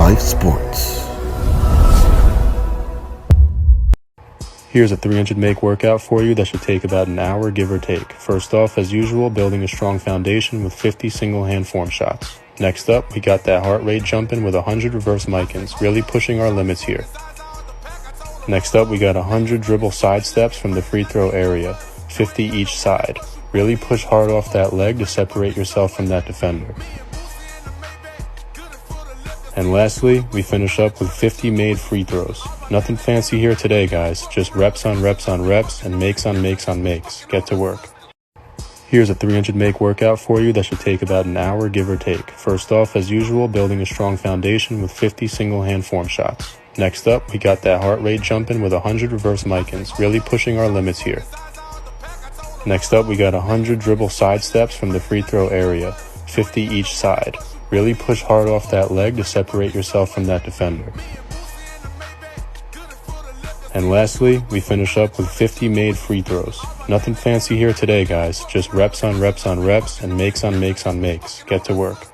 Life Sports. Here's a 300 make workout for you that should take about an hour, give or take. First off, as usual, building a strong foundation with 50 single hand form shots. Next up, we got that heart rate jumping with 100 reverse Micans, really pushing our limits here. Next up, we got 100 dribble side steps from the free throw area, 50 each side. Really push hard off that leg to separate yourself from that defender. And lastly, we finish up with 50 made free throws. Nothing fancy here today, guys. Just reps on reps on reps and makes on makes on makes. Get to work. Here's a 300 make workout for you that should take about an hour, give or take. First off, as usual, building a strong foundation with 50 single hand form shots. Next up, we got that heart rate jumping with 100 reverse Micans, really pushing our limits here. Next up, we got 100 dribble side steps from the free throw area, 50 each side. Really push hard off that leg to separate yourself from that defender. And lastly, we finish up with 50 made free throws. Nothing fancy here today, guys. Just reps on reps on reps and makes on makes on makes. Get to work.